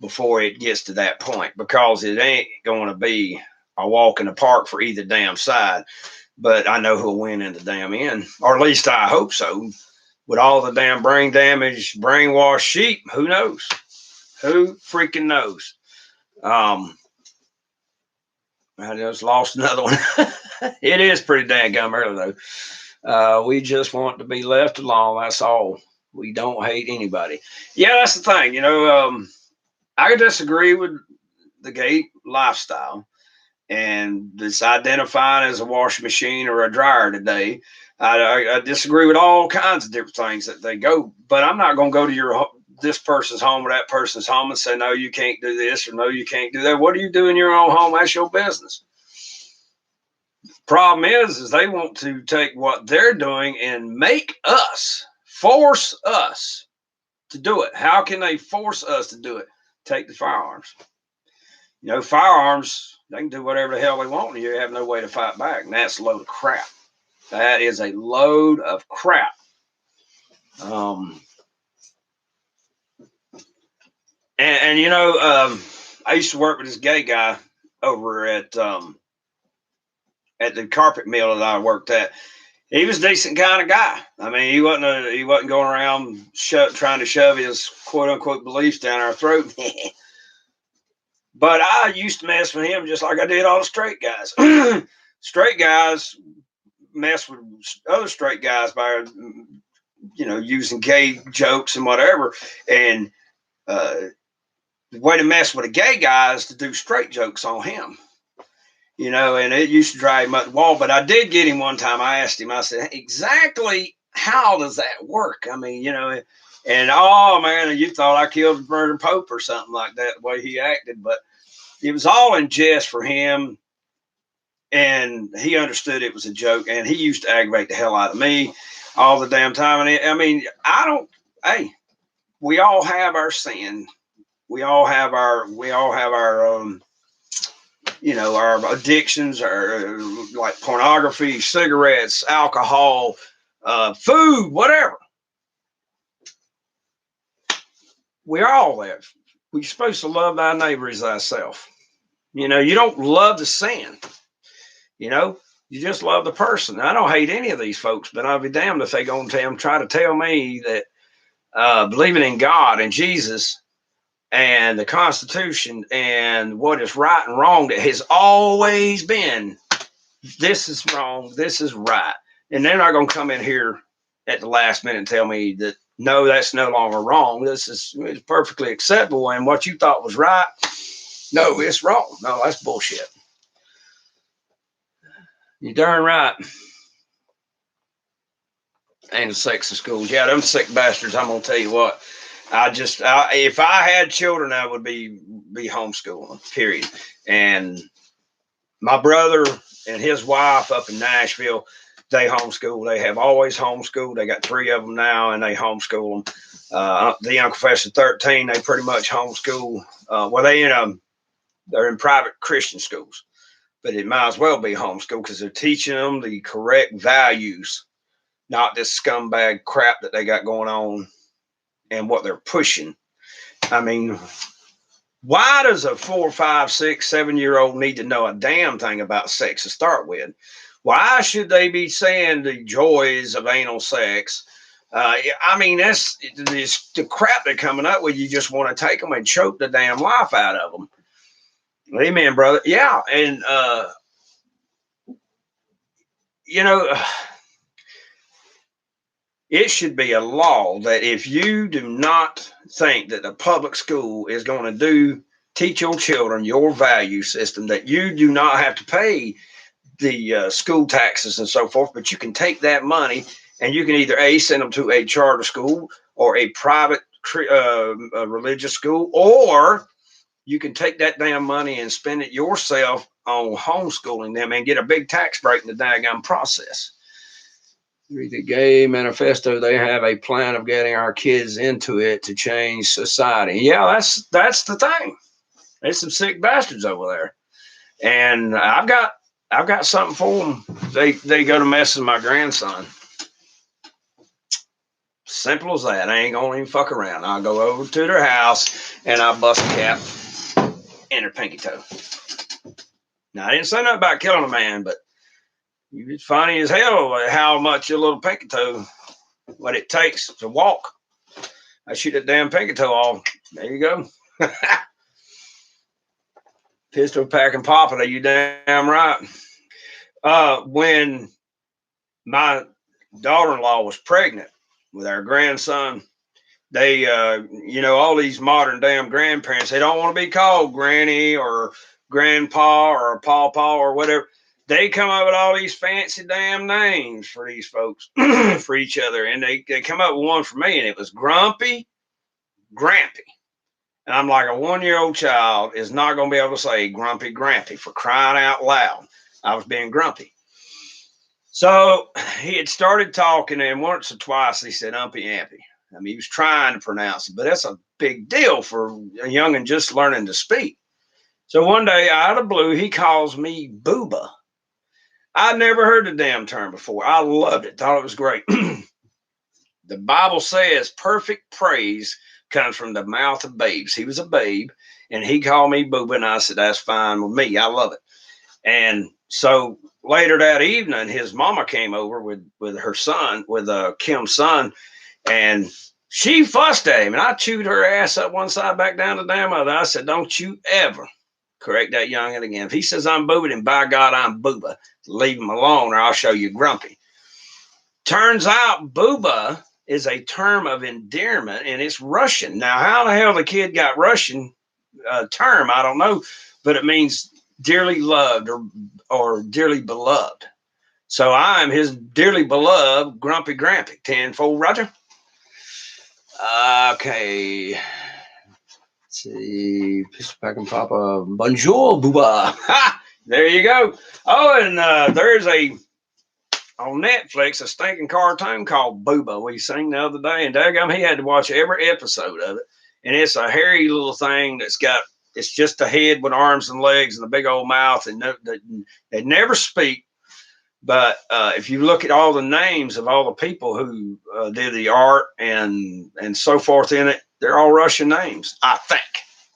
[SPEAKER 1] before it gets to that point, because it ain't going to be a walk in the park for either damn side. But I know who'll win in the damn end, or at least I hope so. With all the damn brain damage, brainwashed sheep, who knows? Who freaking knows? I just lost another one. It is pretty dang gum early though. We just want to be left alone. That's all. We don't hate anybody. Yeah, that's the thing. You know, I disagree with the gay lifestyle and this identifying as a washing machine or a dryer today. I disagree with all kinds of different things that they go, but I'm not going to go to this person's home or that person's home and say, no, you can't do this, or no, you can't do that. What do you do in your own home? That's your business. Problem is they want to take what they're doing and make us, force us to do it. How can they force us to do it? Take the firearms. You know, firearms, they can do whatever the hell they want, and you have no way to fight back. And that's a load of crap. That is a load of crap. And you know, I used to work with this gay guy over at the carpet mill that I worked at. He was a decent kind of guy. I mean, he wasn't going around trying to shove his quote unquote beliefs down our throat. But I used to mess with him just like I did all the straight guys. Straight guys mess with other straight guys by, you know, using gay jokes and whatever. And the way to mess with a gay guy is to do straight jokes on him. You know, and it used to drive him up the wall. But I did get him one time. I asked him, I said, exactly how does that work? I mean, you know, and oh man, you thought I killed Murder Pope or something like that, the way he acted. But it was all in jest for him. And he understood it was a joke. And he used to aggravate the hell out of me all the damn time. And I mean, hey, we all have our sin. We all have our you know, our addictions, are like pornography, cigarettes, alcohol, food, whatever. We're all there. We're supposed to love thy neighbor as thyself. You know, you don't love the sin. You know, you just love the person. I don't hate any of these folks, but I'll be damned if they gonna try to tell me that believing in God and Jesus and the Constitution and what is right and wrong, that has always been, this is wrong, this is right. And they're not going to come in here at the last minute and tell me that, no, that's no longer wrong. It's perfectly acceptable. And what you thought was right, no, it's wrong. No, that's bullshit. You're darn right. And the sex in schools. Yeah, them sick bastards, I'm going to tell you what. If I had children, I would be homeschooling, period. And my brother and his wife up in Nashville, they homeschool. They have always homeschooled. They got 3 of them now, and they homeschool them. The young professor 13, they pretty much homeschool. Well, they're in private Christian schools, but it might as well be homeschool because they're teaching them the correct values, not this scumbag crap that they got going on and what they're pushing. I mean, Why does a 4, 5, 6, 7-year-old need to know a damn thing about sex to start with? Why should they be saying the joys of anal sex? I mean, that's the crap they're coming up with. You just want to take them and choke the damn life out of them. Amen, brother. Yeah, and you know, it should be a law that if you do not think that the public school is going to teach your children your value system, that you do not have to pay the school taxes and so forth, but you can take that money and you can either send them to a charter school or a private a religious school, or you can take that damn money and spend it yourself on homeschooling them and get a big tax break in the daggone process. Read the Gay Manifesto. They have a plan of getting our kids into it to change society. Yeah, that's the thing. There's some sick bastards over there, and I've got something for them. They go to mess with my grandson. Simple as that. I ain't gonna even fuck around. I'll go over to their house and I'll bust a cap in her pinky toe. Now I didn't say nothing about killing a man, but it's funny as hell how much your little pinky toe, what it takes to walk. I shoot that damn pinky toe off. There you go. Pistol packing Papa, you damn right. When my daughter-in-law was pregnant with our grandson, they, all these modern damn grandparents, they don't want to be called granny or grandpa or pawpaw or whatever. They come up with all these fancy damn names for these folks, for each other. And they come up with one for me, and it was Grumpy Grampy. And I'm like, a 1-year-old child is not going to be able to say Grumpy Grampy, for crying out loud. I was being grumpy. So he had started talking, and once or twice he said Umpy Ampy. I mean, he was trying to pronounce it, but that's a big deal for a youngin' just learning to speak. So one day, out of the blue, he calls me Booba. I'd never heard the damn term before. I loved it, thought it was great. The Bible says perfect praise comes from the mouth of babes. He was a babe, and he called me Booba, and I said, that's fine with me. I love it. And so later that evening, his mama came over with her son, with Kim's son, and she fussed at him, and I chewed her ass up one side, back down the damn other. I said, don't you ever correct that youngin' again. If he says I'm Booba, then by God, I'm Booba. Leave him alone, or I'll show you Grumpy. Turns out Booba is a term of endearment, and it's Russian. Now, how the hell the kid got Russian term, I don't know, but it means dearly loved or dearly beloved. So I'm his dearly beloved Grumpy Grampy. 10-4, Roger. Okay. Let's see. Pistol packing Papa. Bonjour, Booba. Ha! There you go. Oh, and there's on Netflix a stinking cartoon called Booba we seen the other day, and daggum, he had to watch every episode of it. And it's a hairy little thing it's just a head with arms and legs and a big old mouth, and they never speak. But if you look at all the names of all the people who did the art and so forth in it, they're all Russian names, I think.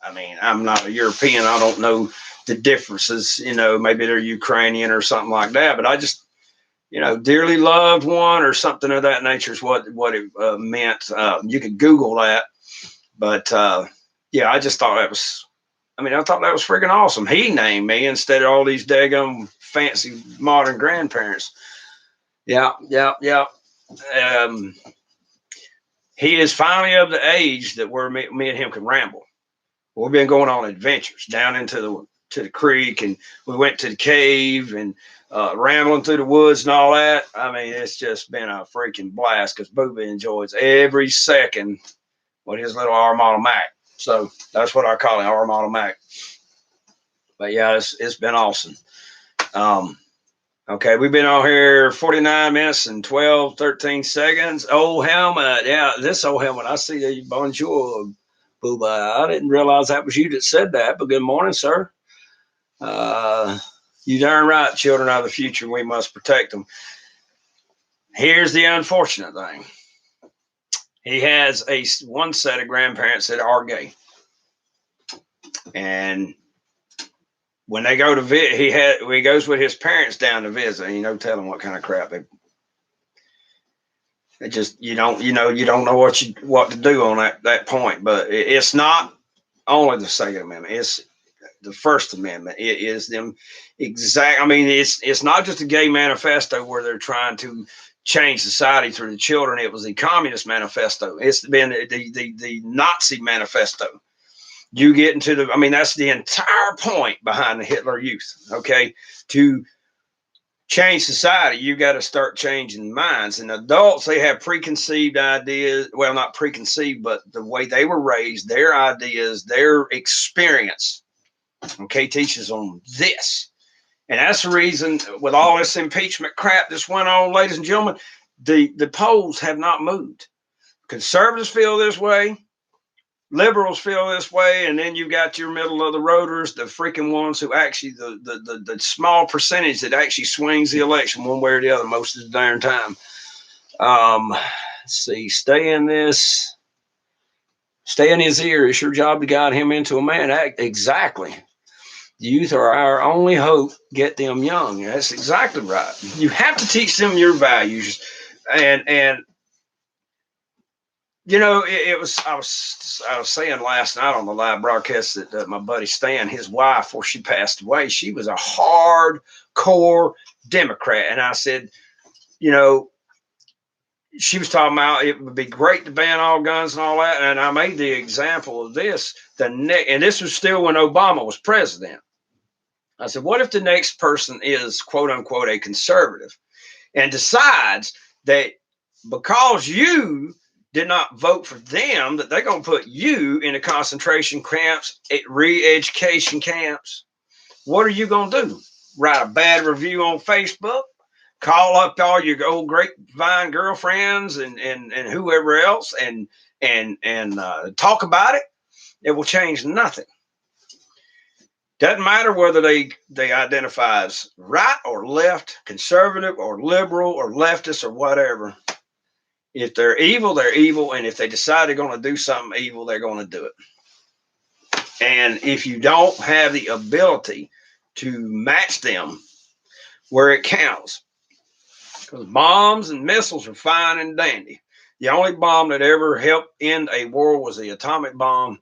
[SPEAKER 1] I mean, I'm not a European. I don't know the differences. Maybe they're Ukrainian or something like that. But I just, dearly loved one or something of that nature is what it meant. You could Google that. But yeah, I just thought that was. I thought that was freaking awesome. He named me instead of all these daggum fancy modern grandparents. Yeah. He is finally of the age that me and him can ramble. We've been going on adventures down into the creek, and we went to the cave and rambling through the woods and all that. I mean, it's just been a freaking blast because Booba enjoys every second with his little R model Mac. So that's what I call it, R model Mac. But yeah, it's been awesome. Okay, we've been on here 49 minutes and 13 seconds. Old helmet. Yeah, this old helmet. I see the bonjour, Booba. I didn't realize that was you that said that, but good morning, sir. You darn right, children are the future. We must protect them. Here's the unfortunate thing. He has one set of grandparents that are gay. And when they go to visit, he goes with his parents down to visit, and tell them what kind of crap it just, you don't know what to do on that point. But it's not only the Second Amendment, it's the First Amendment. It is them exact. I mean, it's not just a gay manifesto where they're trying to change society through the children. It was the Communist Manifesto. It's been the Nazi Manifesto. You get into I mean, that's the entire point behind the Hitler Youth. Okay, to change society, you got to start changing minds. And adults, they have preconceived ideas. Well, not preconceived, but the way they were raised, their ideas, their experience. Okay, teaches them this. And that's the reason, with all this impeachment crap that's went on, ladies and gentlemen, the polls have not moved. Conservatives feel this way. Liberals feel this way, and then you got your middle of the roaders, the freaking ones who actually, the small percentage that actually swings the election one way or the other most of the darn time. Let's see, stay in his ear. It's your job to guide him into a man. Exactly. The youth are our only hope. Get them young. That's exactly right. You have to teach them your values, and I was saying last night on the live broadcast that my buddy Stan, his wife, before she passed away, she was a hardcore Democrat. And I said, she was talking about it would be great to ban all guns and all that. And I made the example of this, and this was still when Obama was president. I said, what if the next person is, quote unquote, a conservative and decides that because you did not vote for them, that they're going to put you in the concentration camps, re-education camps? What are you going to do? Write a bad review on Facebook? Call up all your old grapevine girlfriends and whoever else and talk about it? It will change nothing. Doesn't matter whether they identify as right or left, conservative or liberal or leftist or whatever. If they're evil, they're evil. And if they decide they're going to do something evil, they're going to do it. And if you don't have the ability to match them where it counts, because bombs and missiles are fine and dandy. The only bomb that ever helped end a war was the atomic bomb.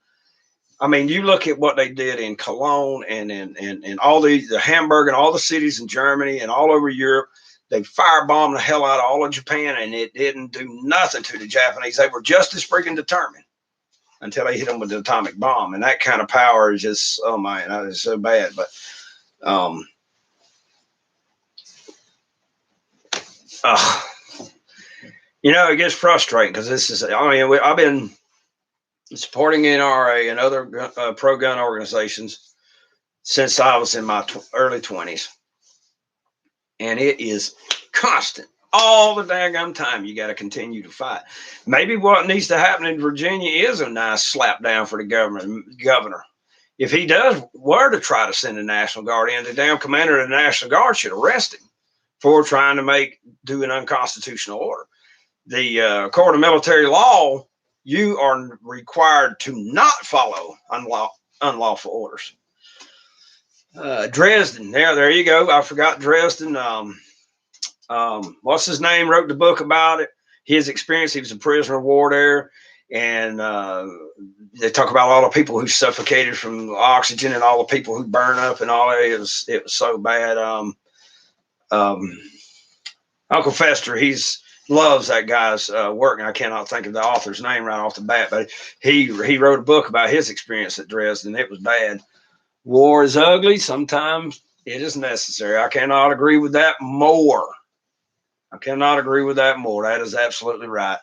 [SPEAKER 1] I mean, you look at what they did in Cologne and all the Hamburg and all the cities in Germany and all over Europe. They firebombed the hell out of all of Japan, and it didn't do nothing to the Japanese. They were just as freaking determined until they hit them with the atomic bomb. And that kind of power is just, oh man, that is so bad. But it gets frustrating because this is, I've been supporting NRA and other pro-gun organizations since I was in my early 20s. And it is constant. All the daggum time you got to continue to fight. Maybe what needs to happen in Virginia is a nice slap down for the governor. If he were to try to send the National Guard in, the damn commander of the National Guard should arrest him for trying to do an unconstitutional order. The Court of Military Law, you are required to not follow unlawful orders. Dresden, there you go. I forgot Dresden. What's his name? Wrote the book about it. His experience. He was a prisoner of war there, and they talk about all the people who suffocated from oxygen and all the people who burn up and all that. It was so bad. Uncle Fester, loves that guy's work, and I cannot think of the author's name right off the bat, but he wrote a book about his experience at Dresden. It was bad. War is ugly. Sometimes it is necessary. I cannot agree with that more. That is absolutely right.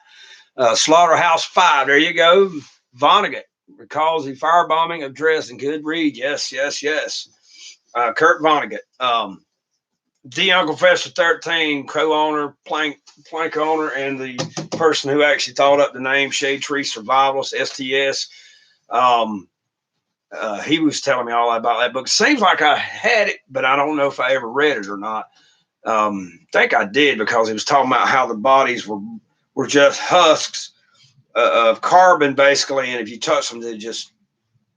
[SPEAKER 1] Slaughterhouse 5. There you go. Vonnegut recalls the firebombing of Dresden. Good read. Yes. Kurt Vonnegut. The Uncle Fester 13, co-owner, plank owner, and the person who actually thought up the name Shade Tree Survivalist, STS. He was telling me all about that book. Seems like I had it, but I don't know if I ever read it or not. I think I did, because he was talking about how the bodies were just husks of carbon, basically, and if you touch them, they just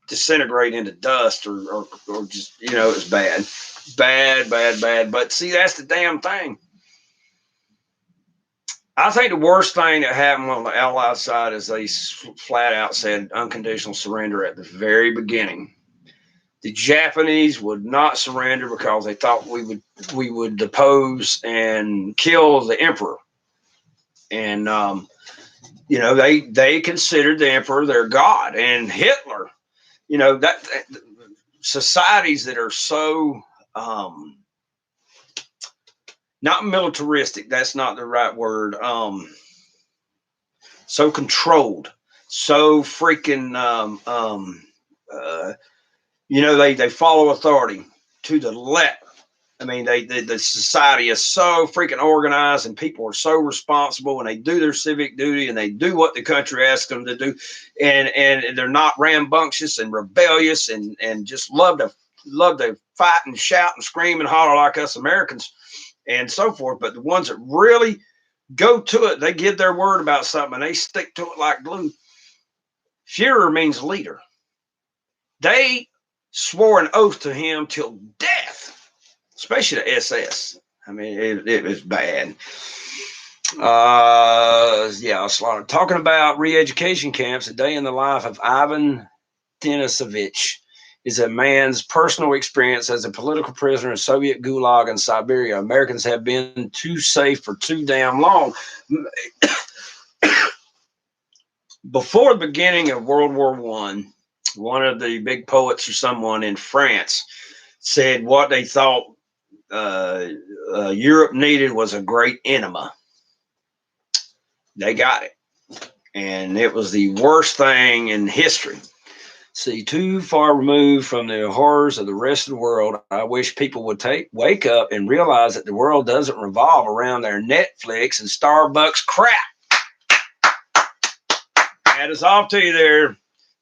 [SPEAKER 1] disintegrate into dust or just, you know, it was bad. Bad. But see, that's the damn thing. I think the worst thing that happened on the Allied side is they flat out said unconditional surrender at the very beginning. The Japanese would not surrender because they thought we would depose and kill the emperor. And you know, they considered the emperor their god. And Hitler, you know, that societies that are so not militaristic, that's not the right word, so controlled, so freaking you know, they follow authority to the letter. I mean, the society is so freaking organized, and people are so responsible, and they do their civic duty, and they do what the country asks them to do, and they're not rambunctious and rebellious, and just love to fight and shout and scream and holler like us Americans, and so forth. But the ones that really go to it, they give their word about something, and they stick to it like glue. Führer means leader. They swore an oath to him till death, especially the SS. I mean, it was bad. Yeah, slaughter. Talking about re-education camps, a day in the life of Ivan Denisovich is a man's personal experience as a political prisoner in Soviet gulag in Siberia. Americans have been too safe for too damn long. Before the beginning of World War I, one of the big poets or someone in France said what they thought Europe needed was a great enema. They got it. And it was the worst thing in history. See, too far removed from the horrors of the rest of the world, I wish people would wake up and realize that the world doesn't revolve around their Netflix and Starbucks crap. That is off to you there.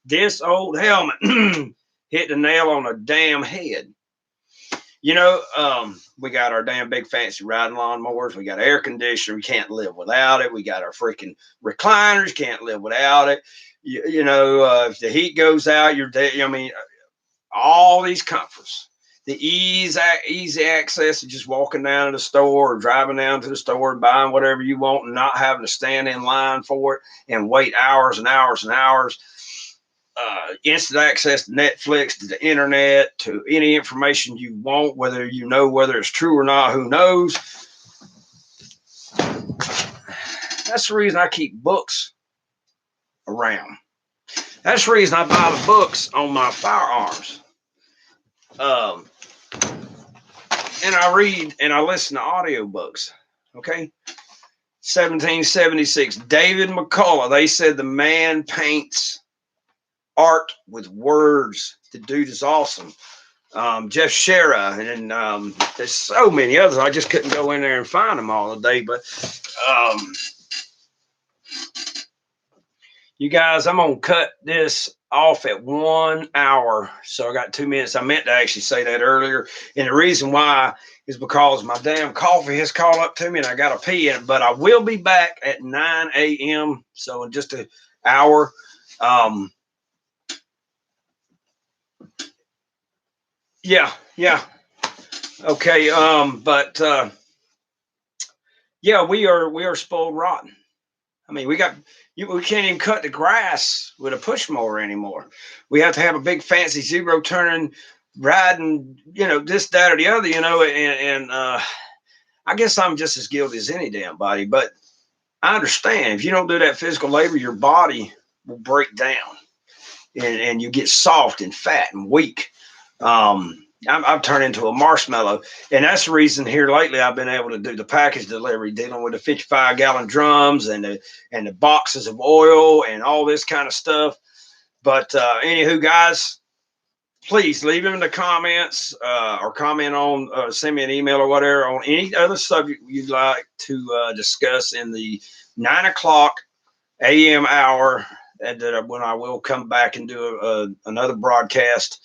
[SPEAKER 1] This old helmet hit the nail on a damn head. You know, we got our damn big fancy riding lawnmowers. We got air conditioner. We can't live without it. We got our freaking recliners. Can't live without it. You know, if the heat goes out, you're dead. I mean, all these comforts. The easy access to just walking down to the store or driving down to the store and buying whatever you want and not having to stand in line for it and wait hours and hours and hours. Instant access to Netflix, to the internet, to any information you want, whether you know whether it's true or not, who knows. That's the reason I keep books around. That's the reason I buy the books on my firearms. And I read and I listen to audiobooks. Okay. 1776, David McCullough. They said the man paints art with words. The dude is awesome. Jeff Shera, and there's so many others. I just couldn't go in there and find them all today. But you guys, I'm gonna cut this off at 1 hour, so I got 2 minutes. I meant to actually say that earlier, and the reason why is because my damn coffee has caught up to me, and I got to pee in it. But I will be back at 9 a.m. So in just an hour. Yeah. Okay. Yeah, we are spoiled rotten. I mean, we can't even cut the grass with a push mower anymore. We have to have a big fancy zero turning, riding, you know, this, that, or the other, you know, and I guess I'm just as guilty as any damn body, but I understand if you don't do that physical labor, your body will break down and you get soft and fat and weak. I've turned into a marshmallow, and that's the reason here lately I've been able to do the package delivery, dealing with the 55-gallon drums and the boxes of oil and all this kind of stuff. But anywho, guys, please leave them in the comments or comment on, send me an email or whatever on any other subject you'd like to discuss in the 9 o'clock a.m. hour, when I will come back and do another broadcast.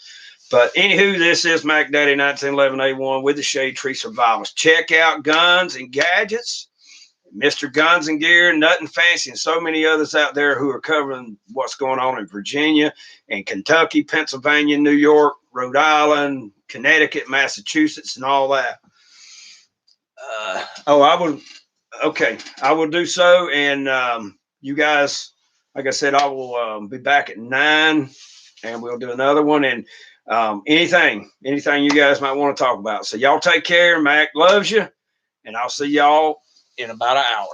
[SPEAKER 1] But anywho, this is Mac Daddy 1911A1 with the Shade Tree Survivalist. Check out Guns and Gadgets. Mr. Guns and Gear, Nothing Fancy, and so many others out there who are covering what's going on in Virginia and Kentucky, Pennsylvania, New York, Rhode Island, Connecticut, Massachusetts, and all that. I will do so. And you guys, like I said, I will be back at 9 and we'll do another one. And anything you guys might want to talk about. So y'all take care. Mac loves you. And I'll see y'all in about an hour.